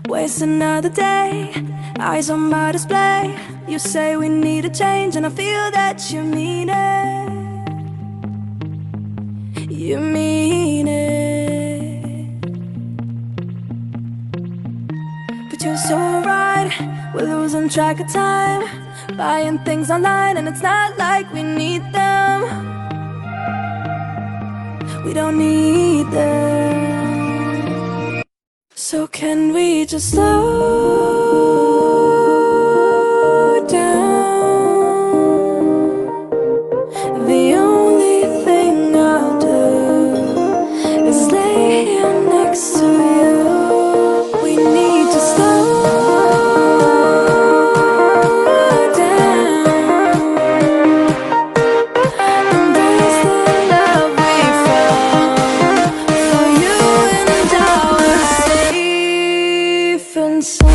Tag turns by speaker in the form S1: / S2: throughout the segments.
S1: Waste another day, eyes on my display. You say we need a change, and I feel that you mean it. You mean it. But you're so right, we're losing track of time, buying things online, and it's not like we need them. We don't need them. So can we just slow down? The only thing I'll do is lay here next to you. We need to slow down. Embrace the love we found. For you and I were safe and sound.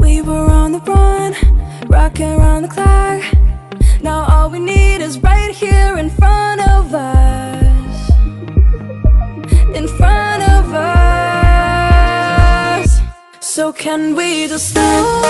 S1: We were on the run, rocking around the clock. Now all we need is right here in front of us. In front of us. So can we just slow